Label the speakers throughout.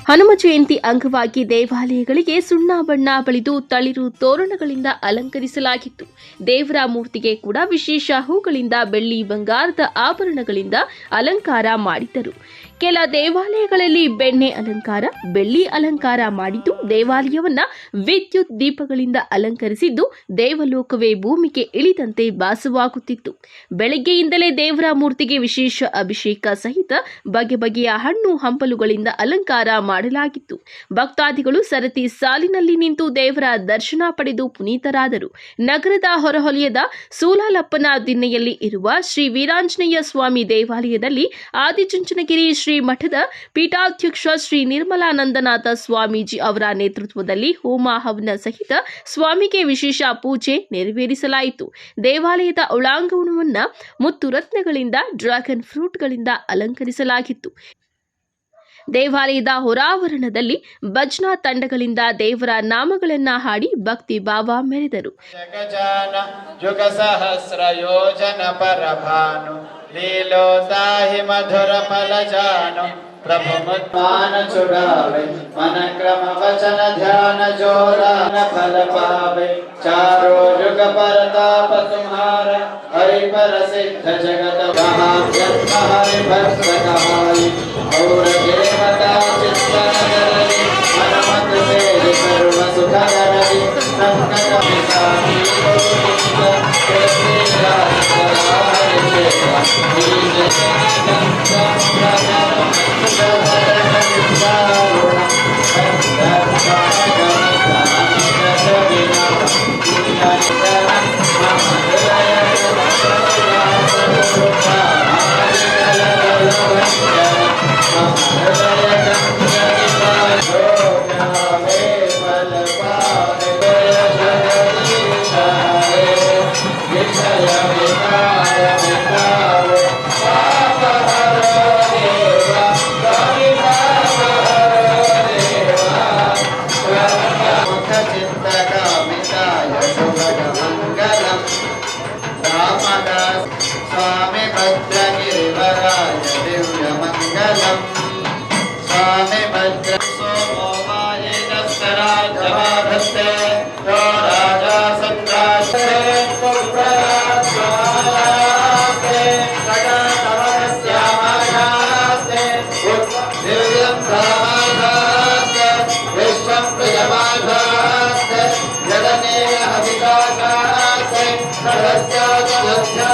Speaker 1: ಹನುಮ ಜಯಂತಿ ಅಂಗವಾಗಿ ದೇವಾಲಯಗಳಿಗೆ ಸುಣ್ಣ ಬಣ್ಣ ಬಳಿದು ತಳಿರು ತೋರಣಗಳಿಂದ ಅಲಂಕರಿಸಲಾಗಿತ್ತು. ದೇವರ ಮೂರ್ತಿಗೆ ಕೂಡ ವಿಶೇಷ ಹೂಗಳಿಂದ ಬೆಳ್ಳಿ ಬಂಗಾರದ ಆಭರಣಗಳಿಂದ ಅಲಂಕಾರ ಮಾಡಿದ್ದರು. ಕೆಲ ದೇವಾಲಯಗಳಲ್ಲಿ ಬೆಣ್ಣೆ ಅಲಂಕಾರ, ಬೆಳ್ಳಿ ಅಲಂಕಾರ ಮಾಡಿದ್ದು ದೇವಾಲಯವನ್ನ ವಿದ್ಯುತ್ ದೀಪಗಳಿಂದ ಅಲಂಕರಿಸಿದ್ದು ದೇವಲೋಕವೇ ಭೂಮಿಗೆ ಇಳಿದಂತೆ ಭಾಸವಾಗುತ್ತಿತ್ತು. ಬೆಳಗ್ಗೆಯಿಂದಲೇ ದೇವರ ಮೂರ್ತಿಗೆ ವಿಶೇಷ ಅಭಿಷೇಕ ಸಹಿತ ಬಗೆ ಬಗೆಯ ಹಣ್ಣು ಹಂಪಲುಗಳಿಂದ ಅಲಂಕಾರ ಮಾಡಲಾಗಿತ್ತು. ಭಕ್ತಾದಿಗಳು ಸರತಿ ಸಾಲಿನಲ್ಲಿ ನಿಂತು ದೇವರ ದರ್ಶನ ಪಡೆದು ಪುನೀತರಾದರು. ನಗರದ ಹೊರವಲಯದ ಸೂಲಾಲಪ್ಪನ ದಿಣ್ಣೆಯಲ್ಲಿ ಇರುವ ಶ್ರೀ ವೀರಾಂಜನೇಯ ಸ್ವಾಮಿ ದೇವಾಲಯದಲ್ಲಿ ಆದಿಚುಂಚನಗಿರಿ ಶ್ರೀ ಮಠದ ಪೀಠಾಧ್ಯಕ್ಷ ಶ್ರೀ ನಿರ್ಮಲಾನಂದನಾಥ ಸ್ವಾಮೀಜಿ ಅವರ ನೇತೃತ್ವದಲ್ಲಿ ಹೋಮ ಹವನ ಸಹಿತ ಸ್ವಾಮಿಗೆ ವಿಶೇಷ ಪೂಜೆ ನೆರವೇರಿಸಲಾಯಿತು. ದೇವಾಲಯದ ಒಳಾಂಗಣವನ್ನು ಮುತ್ತು ರತ್ನಗಳಿಂದ, ಡ್ರ್ಯಾಗನ್ ಫ್ರೂಟ್ಗಳಿಂದ ಅಲಂಕರಿಸಲಾಗಿತ್ತು. ದೇವಾಲಯದ ಹೊರಾವರಣದಲ್ಲಿ ಭಜನಾ ತಂಡಗಳಿಂದ ದೇವರ ನಾಮಗಳನ್ನ ಹಾಡಿ ಭಕ್ತಿ ಭಾವ ಮೆರೆದರು.
Speaker 2: ಯುಗ ಸಹಸ್ರ ಯೋಜನ ಪರಭಾನು ಲೀಲೋತಾಹಿ ಮಧುರ ಫಲಜಾನು ಪ್ರಭು ಮುತ್ಮಾನ ಚುಡಾವೆ ಮನ ಕ್ರಮ ವಚನ ಧ್ಯಾನ ಜೋರಾನ ಫಲ ಪಾವೆ ಚಾರೋ ಯುಗ ಪರತಾಪ तुम्हारा हरि पर सिद्ध जगत महाव्यत्म हरि भक्त कहाई और देवता चित्तन करई मनमत से सर्व सुख करई संकट विसारी स्वामी भद्रगिरिवराय दिव्य मंगलम स्वामी भद्र सोमोमाये दस्तराजमाधत्ते यो राजा संराजते पुत्रराज्यमालास्ते सगतवनस्यामायास्ते दिव्यं प्रामाधास्ते विश्वं प्रियमाधास्ते जगनेय अभिकाशास्ते सरस्याजलध्या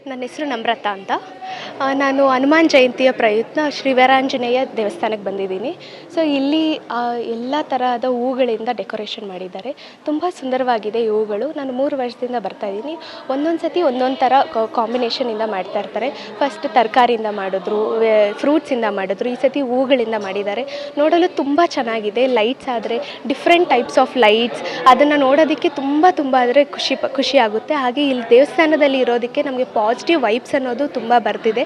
Speaker 3: ನನ್ನ ಹೆಸರು ನಮ್ರತಾ ಅಂತ. ನಾನು ಹನುಮಾನ್ ಜಯಂತಿಯ ಪ್ರಯುಕ್ತ ಶ್ರೀ ವೀರಾಂಜನೇಯ ದೇವಸ್ಥಾನಕ್ಕೆ ಬಂದಿದ್ದೀನಿ. ಸೊ ಇಲ್ಲಿ ಎಲ್ಲ ತರಹದ ಹೂಗಳಿಂದ ಡೆಕೋರೇಷನ್ ಮಾಡಿದ್ದಾರೆ. ತುಂಬ ಸುಂದರವಾಗಿದೆ ಈ ಹೂಗಳು. ನಾನು 3 ವರ್ಷದಿಂದ ಬರ್ತಾಯಿದ್ದೀನಿ. ಒಂದೊಂದು ಸತಿ ಒಂದೊಂದು ಥರ ಕಾಂಬಿನೇಷನಿಂದ ಮಾಡ್ತಾ ಇರ್ತಾರೆ. ಫಸ್ಟ್ ತರಕಾರಿಯಿಂದ ಮಾಡಿದ್ರು, ಫ್ರೂಟ್ಸಿಂದ ಮಾಡಿದ್ರು, ಈ ಸತಿ ಹೂಗಳಿಂದ ಮಾಡಿದ್ದಾರೆ. ನೋಡಲು ತುಂಬ ಚೆನ್ನಾಗಿದೆ. ಲೈಟ್ಸ್ ಆದರೆ ಡಿಫ್ರೆಂಟ್ ಟೈಪ್ಸ್ ಆಫ್ ಲೈಟ್ಸ್, ಅದನ್ನು ನೋಡೋದಕ್ಕೆ ತುಂಬ ಅಂದರೆ ಖುಷಿ ಆಗುತ್ತೆ. ಹಾಗೆ ಇಲ್ಲಿ ದೇವಸ್ಥಾನದಲ್ಲಿ ಇರೋದಕ್ಕೆ ನಮಗೆ ಪಾಸಿಟಿವ್ ವೈಬ್ಸ್ ಅನ್ನೋದು ತುಂಬ ಬರ್ತಿದೆ.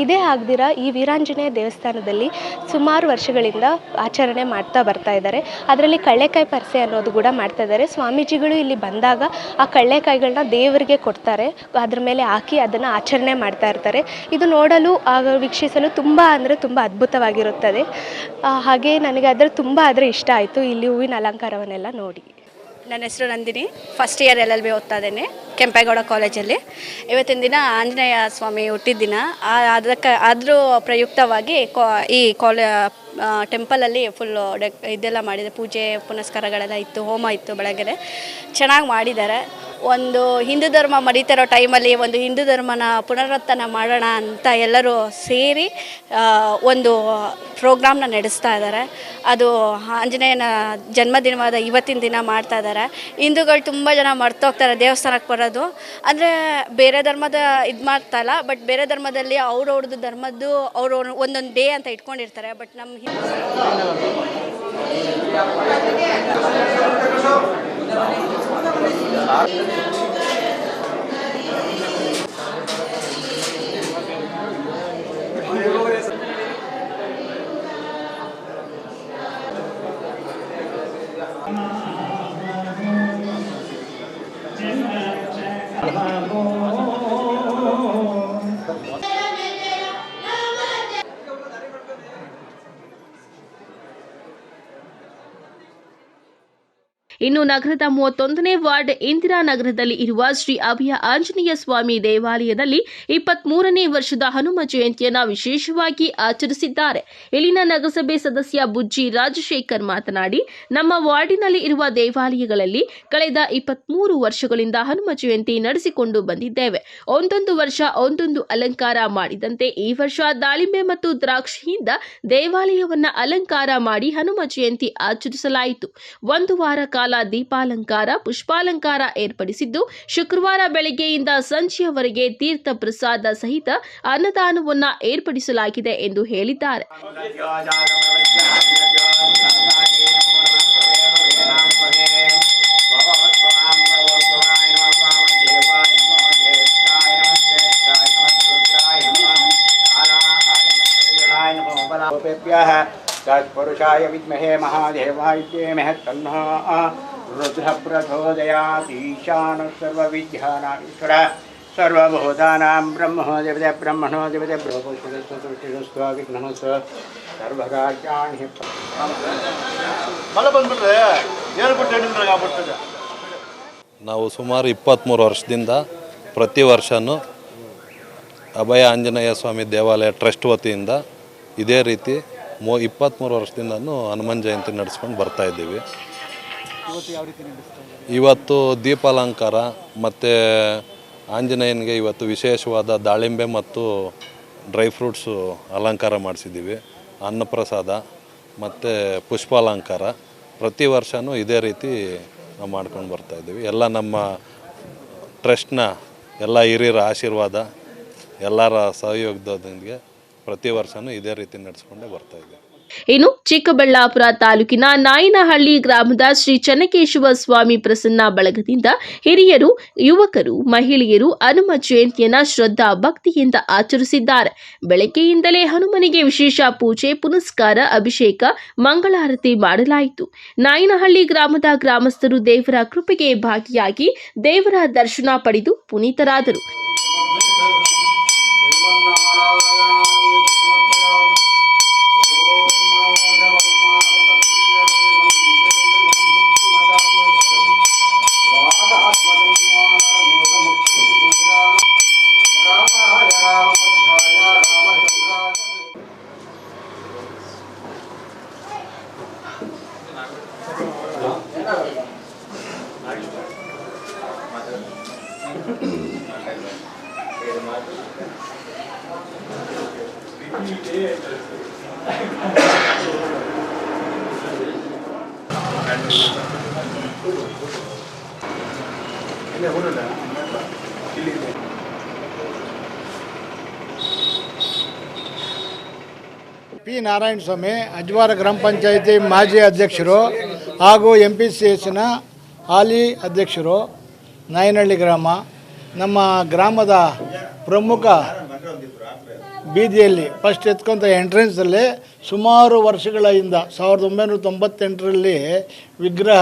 Speaker 3: ಇದೇ ಆಗದಿರ ಈ ವೀರಾಂಜನೇಯ ದೇವಸ್ಥಾನದಲ್ಲಿ ಸುಮಾರು ವರ್ಷಗಳಿಂದ ಆಚರಣೆ ಮಾಡ್ತಾ ಬರ್ತಾ ಇದ್ದಾರೆ. ಅದರಲ್ಲಿ ಕಳ್ಳೆಕಾಯಿ ಪರಿಸೆ ಅನ್ನೋದು ಕೂಡ ಮಾಡ್ತಾ ಇದ್ದಾರೆ. ಸ್ವಾಮೀಜಿಗಳು ಇಲ್ಲಿ ಬಂದಾಗ ಆ ಕಳ್ಳೆಕಾಯಿಗಳನ್ನ ದೇವರಿಗೆ ಕೊಡ್ತಾರೆ, ಅದ್ರ ಮೇಲೆ ಹಾಕಿ ಅದನ್ನು ಆಚರಣೆ ಮಾಡ್ತಾ ಇರ್ತಾರೆ. ಇದು ನೋಡಲು ವೀಕ್ಷಿಸಲು ತುಂಬ ಅಂದರೆ ತುಂಬ ಅದ್ಭುತವಾಗಿರುತ್ತದೆ. ಹಾಗೆ ನನಗೆ ತುಂಬ ಇಷ್ಟ ಆಯಿತು ಇಲ್ಲಿ ಹೂವಿನ ಅಲಂಕಾರವನ್ನೆಲ್ಲ ನೋಡಿ.
Speaker 4: ನನ್ನ ಹೆಸರು ನಂದಿನಿ, ಫಸ್ಟ್ ಇಯರ್ LLB ಓದ್ತಾ ಇದ್ದೇನೆ ಕೆಂಪೇಗೌಡ ಕಾಲೇಜಲ್ಲಿ. ಇವತ್ತಿನ ದಿನ ಆಂಜನೇಯ ಸ್ವಾಮಿ ಹುಟ್ಟಿದ ದಿನ. ಅದ್ರ ಪ್ರಯುಕ್ತವಾಗಿ ಈ ಟೆಂಪಲಲ್ಲಿ ಫುಲ್ಲು ಇದೆಲ್ಲ ಮಾಡಿದೆ, ಪೂಜೆ ಪುನಸ್ಕಾರಗಳೆಲ್ಲ ಇತ್ತು, ಹೋಮ ಇತ್ತು ಬೆಳಗ್ಗೆ. ಚೆನ್ನಾಗಿ ಮಾಡಿದ್ದಾರೆ. ಒಂದು ಹಿಂದೂ ಧರ್ಮ ಮರೀತಿರೋ ಟೈಮಲ್ಲಿ ಒಂದು ಹಿಂದೂ ಧರ್ಮನ ಪುನರುತ್ಥಾನ ಮಾಡೋಣ ಅಂತ ಎಲ್ಲರೂ ಸೇರಿ ಒಂದು ಪ್ರೋಗ್ರಾಮ್ನ ನಡೆಸ್ತಾ ಇದ್ದಾರೆ. ಅದು ಆಂಜನೇಯನ ಜನ್ಮದಿನವಾದ ಇವತ್ತಿನ ದಿನ ಮಾಡ್ತಾ ಇದ್ದಾರೆ. ಹಿಂದೂಗಳು ತುಂಬ ಜನ ಮರ್ತೋಗ್ತಾರೆ ದೇವಸ್ಥಾನಕ್ಕೆ ಬರೋದು. ಅಂದರೆ ಬೇರೆ ಧರ್ಮದ ಇದು ಮಾಡ್ತಾ ಇಲ್ಲ, ಬಟ್ ಬೇರೆ ಧರ್ಮದಲ್ಲಿ ಅವ್ರವ್ರದ್ದು ಧರ್ಮದ್ದು ಅವರು ಒಂದೊಂದು ಡೇ ಅಂತ ಇಟ್ಕೊಂಡಿರ್ತಾರೆ. ಬಟ್ ನಮ್ಮ
Speaker 1: ಇನ್ನು ನಗರದ 31ನೇ ವಾರ್ಡ್ ಇಂದಿರಾನಗರದಲ್ಲಿ ಇರುವ ಶ್ರೀ ಅಭಯ ಆಂಜನೇಯ ಸ್ವಾಮಿ ದೇವಾಲಯದಲ್ಲಿ 23ನೇ ವರ್ಷದ ಹನುಮ ಜಯಂತಿಯನ್ನು ವಿಶೇಷವಾಗಿ ಆಚರಿಸಿದ್ದಾರೆ. ಇಲ್ಲಿನ ನಗರಸಭೆ ಸದಸ್ಯ ಬುಜ್ಜಿ ರಾಜಶೇಖರ್ ಮಾತನಾಡಿ, ನಮ್ಮ ವಾರ್ಡಿನಲ್ಲಿ ಇರುವ ದೇವಾಲಯಗಳಲ್ಲಿ ಕಳೆದ 23 ವರ್ಷಗಳಿಂದ ಹನುಮ ಜಯಂತಿ ನಡೆಸಿಕೊಂಡು ಬಂದಿದ್ದೇವೆ. ಒಂದೊಂದು ವರ್ಷ ಒಂದೊಂದು ಅಲಂಕಾರ ಮಾಡಿದಂತೆ ಈ ವರ್ಷ ದಾಳಿಂಬೆ ಮತ್ತು ದ್ರಾಕ್ಷಿಯಿಂದ ದೇವಾಲಯವನ್ನ ಅಲಂಕಾರ ಮಾಡಿ ಹನುಮ ಜಯಂತಿ ಆಚರಿಸಲಾಯಿತು. ಒಂದು ವಾರ ಕಾಲ ದೀಪಾಲಂಕಾರ, ಪುಷ್ಪಾಲಂಕಾರ ಏರ್ಪಡಿಸಿದ್ದು, ಶುಕ್ರವಾರ ಬೆಳಗ್ಗೆಯಿಂದ ಸಂಜೆಯವರೆಗೆ ತೀರ್ಥ ಪ್ರಸಾದ ಸಹಿತ ಅನ್ನದಾನವನ್ನ ಏರ್ಪಡಿಸಲಾಗಿದೆ ಎಂದು ಹೇಳಿದ್ದಾರೆ.
Speaker 5: तत्पुरुषाय विद्महे महादेवाय धीमहि तन्नो रुद्रः प्रचोदयात्. ईशानः सर्वविद्यानामीश्वरः सर्वभूतानां ब्रह्मणो देवते ब्रह्मणो देवते ब्रह्मोपनिषदस्तु विघ्नोस्तु सर्वकार्याणि.
Speaker 6: ನಾವು ಸುಮಾರು 23 ವರ್ಷದಿಂದ ಪ್ರತಿ ವರ್ಷವೂ ಅಭಯ ಆಂಜನೇಯ ಸ್ವಾಮಿ ದೇವಾಲಯ ಟ್ರಸ್ಟ್ ವತಿಯಿಂದ ಇದೇ ರೀತಿ 23 ವರ್ಷದಿಂದನೂ ಹನುಮಾನ್ ಜಯಂತಿ ನಡೆಸ್ಕೊಂಡು ಬರ್ತಾ ಇದ್ದೀವಿ. ಇವತ್ತು ದೀಪಾಲಂಕಾರ ಮತ್ತು ಆಂಜನೇಯನಿಗೆ ಇವತ್ತು ವಿಶೇಷವಾದ ದಾಳಿಂಬೆ ಮತ್ತು ಡ್ರೈ ಫ್ರೂಟ್ಸು ಅಲಂಕಾರ ಮಾಡಿಸಿದ್ದೀವಿ. ಅನ್ನಪ್ರಸಾದ ಮತ್ತು ಪುಷ್ಪಾಲಂಕಾರ ಪ್ರತಿ ವರ್ಷವೂ ಇದೇ ರೀತಿ ನಾವು ಮಾಡ್ಕೊಂಡು ಬರ್ತಾಯಿದ್ದೀವಿ. ಎಲ್ಲ ನಮ್ಮ ಟ್ರಸ್ಟ್ನ ಎಲ್ಲ ಹಿರಿಯರ ಆಶೀರ್ವಾದ, ಎಲ್ಲರ ಸಹಯೋಗದೊಂದಿಗೆ ಪ್ರತಿ ವರ್ಷವೂ ಇದೇ ರೀತಿ ನಡೆಸ್ಕೊಂಡೇ ಬರ್ತಾಯಿದ್ದೀವಿ.
Speaker 1: ಇನ್ನು ಚಿಕ್ಕಬಳ್ಳಾಪುರ ತಾಲೂಕಿನ ನಾಯನಹಳ್ಳಿ ಗ್ರಾಮದ ಶ್ರೀ ಚೆನ್ನಕೇಶವ ಸ್ವಾಮಿ ಪ್ರಸನ್ನ ಬಳಗದಿಂದ ಹಿರಿಯರು, ಯುವಕರು, ಮಹಿಳೆಯರು ಹನುಮ ಜಯಂತಿಯನ್ನ ಶ್ರದ್ಧಾ ಭಕ್ತಿಯಿಂದ ಆಚರಿಸಿದ್ದಾರೆ. ಬೆಳಗ್ಗೆಯಿಂದಲೇ ಹನುಮನಿಗೆ ವಿಶೇಷ ಪೂಜೆ ಪುನಸ್ಕಾರ, ಅಭಿಷೇಕ, ಮಂಗಳಾರತಿ ಮಾಡಲಾಯಿತು. ನಾಯನಹಳ್ಳಿ ಗ್ರಾಮದ ಗ್ರಾಮಸ್ಥರು ದೇವರ ಕೃಪೆಗೆ ಭಾಗಿಯಾಗಿ ದೇವರ ದರ್ಶನ ಪಡೆದು ಪುನೀತರಾದರು.
Speaker 7: ಪಿ ನಾರಾಯಣ ಸ್ವಾಮಿ ಅಜ್ವಾರ ಗ್ರಾಮ ಪಂಚಾಯಿತಿ ಮಾಜಿ ಅಧ್ಯಕ್ಷರು ಹಾಗೂ MPCSನ ಹಾಲಿ ಅಧ್ಯಕ್ಷರು, ನಾಯನಹಳ್ಳಿ ಗ್ರಾಮ. ನಮ್ಮ ಗ್ರಾಮದ ಪ್ರಮುಖ ಬೀದಿಯಲ್ಲಿ ಫಸ್ಟ್ ಎತ್ಕೊಂತ ಎಂಟ್ರೆನ್ಸಲ್ಲಿ ಸುಮಾರು ವರ್ಷಗಳ ಹಿಂದೆ 1998ರಲ್ಲಿ ವಿಗ್ರಹ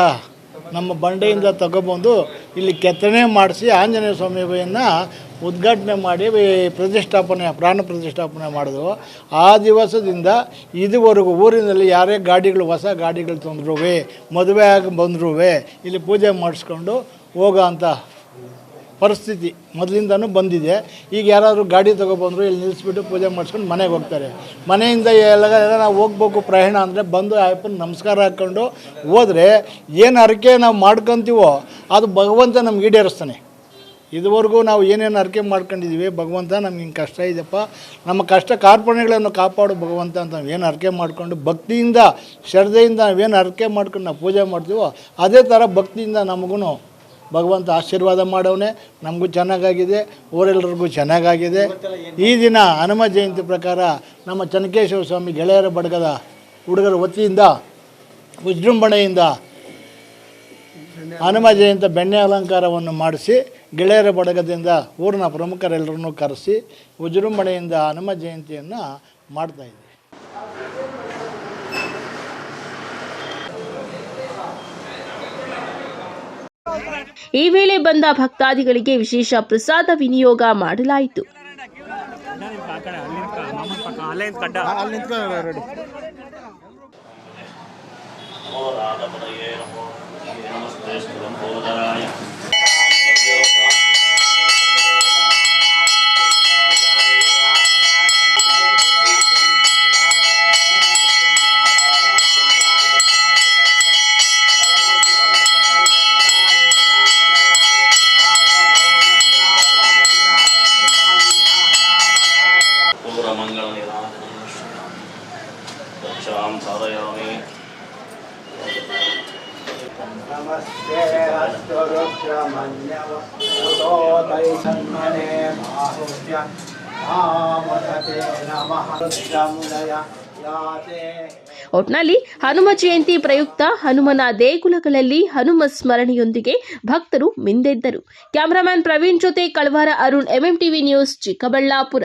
Speaker 7: ನಮ್ಮ ಬಂಡೆಯಿಂದ ತಗೊಬಂದು ಇಲ್ಲಿ ಕೆತ್ತನೆ ಮಾಡಿಸಿ ಆಂಜನೇಯ ಸ್ವಾಮಿಯನ್ನು ಉದ್ಘಾಟನೆ ಮಾಡಿ ಪ್ರಾಣ ಪ್ರತಿಷ್ಠಾಪನೆ ಮಾಡಿದ್ರು. ಆ ದಿವಸದಿಂದ ಇದುವರೆಗೂ ಊರಿನಲ್ಲಿ ಯಾರೇ ಗಾಡಿಗಳು, ಹೊಸ ಗಾಡಿಗಳು ತಂದ್ರೂ, ಮದುವೆ ಆಗಿ ಬಂದ್ರೂ ಇಲ್ಲಿ ಪೂಜೆ ಮಾಡಿಸ್ಕೊಂಡು ಹೋಗೋ ಅಂಥ ಪರಿಸ್ಥಿತಿ ಮೊದಲಿಂದನೂ ಬಂದಿದೆ. ಈಗ ಯಾರಾದರೂ ಗಾಡಿ ತೊಗೊಬಂದರು ಇಲ್ಲಿ ನಿಲ್ಲಿಸ್ಬಿಟ್ಟು ಪೂಜೆ ಮಾಡಿಸ್ಕೊಂಡು ಮನೆಗೆ ಹೋಗ್ತಾರೆ. ಮನೆಯಿಂದ ಎಲ್ಲ ನಾವು ಹೋಗ್ಬೇಕು ಪ್ರಯಾಣ ಅಂದರೆ ಬಂದು ಅಯ್ಯಪ್ಪನ ನಮಸ್ಕಾರ ಹಾಕ್ಕೊಂಡು ಹೋದರೆ ಏನು ಹರಕೆ ನಾವು ಮಾಡ್ಕೊತೀವೋ ಅದು ಭಗವಂತ ನಮ್ಗೆ ಈಡೇರಿಸ್ತಾನೆ. ಇದುವರೆಗೂ ನಾವು ಏನೇನು ಹರಕೆ ಮಾಡ್ಕೊಂಡಿದ್ದೀವಿ, ಭಗವಂತ ನಮ್ಗೆ ಹಿಂಗೆ ಕಷ್ಟ ಇದೆಯಪ್ಪ, ನಮ್ಮ ಕಷ್ಟ ಕಾರ್ಪಣ್ಯಗಳನ್ನು ಕಾಪಾಡು ಭಗವಂತ ಅಂತ ನಾವು ಏನು ಹರಕೆ ಮಾಡಿಕೊಂಡು ಭಕ್ತಿಯಿಂದ ಶ್ರದ್ಧೆಯಿಂದ ನಾವೇನು ಹರಕೆ ಮಾಡ್ಕೊಂಡು ನಾವು ಪೂಜೆ ಮಾಡ್ತೀವೋ ಅದೇ ಥರ ಭಕ್ತಿಯಿಂದ ನಮಗೂ ಭಗವಂತ ಆಶೀರ್ವಾದ ಮಾಡವನೇ. ನಮಗೂ ಚೆನ್ನಾಗಾಗಿದೆ, ಊರೆಲ್ಲರಿಗೂ ಚೆನ್ನಾಗಾಗಿದೆ. ಈ ದಿನ ಹನುಮ ಜಯಂತಿ ಪ್ರಕಾರ ನಮ್ಮ ಚೆನ್ನಕೇಶವ ಸ್ವಾಮಿ ಗೆಳೆಯರ ಬಡಗದ ಹುಡುಗರ ವತಿಯಿಂದ ವಿಜೃಂಭಣೆಯಿಂದ ಹನುಮ ಜಯಂತಿ ಬೆಣ್ಣೆ ಅಲಂಕಾರವನ್ನು ಮಾಡಿಸಿ ಗೆಳೆಯರ ಬಡಗದಿಂದ ಊರಿನ ಪ್ರಮುಖರೆಲ್ಲರನ್ನು ಕರೆಸಿ ವಿಜೃಂಭಣೆಯಿಂದ ಹನುಮ ಜಯಂತಿಯನ್ನು ಮಾಡ್ತಾಯಿದ್ವಿ.
Speaker 1: ಈ ವೇಳೆ ಬಂದ ಭಕ್ತಾದಿಗಳಿಗೆ ವಿಶೇಷ ಪ್ರಸಾದ ವಿನಿಯೋಗ ಮಾಡಲಾಯಿತು.
Speaker 5: नमस्ते अस्तु रुद्रमन्यवतोतै सन्मने बाहुभ्य नामते नमः रुद्रमुदय याते.
Speaker 1: ಒಟ್ನಲ್ಲಿ ಹನುಮ ಜಯಂತಿ ಪ್ರಯುಕ್ತ ಹನುಮನ ದೇಗುಲಗಳಲ್ಲಿ ಹನುಮ ಸ್ಮರಣೆಯೊಂದಿಗೆ ಭಕ್ತರು ಮಿಂದೆದ್ದರು. ಕ್ಯಾಮರಾಮನ್ ಪ್ರವೀಣ್ ಜೊತೆ ಕಳವಾರ ಅರುಣ್, MMTV ನ್ಯೂಸ್, ಚಿಕ್ಕಬಳ್ಳಾಪುರ.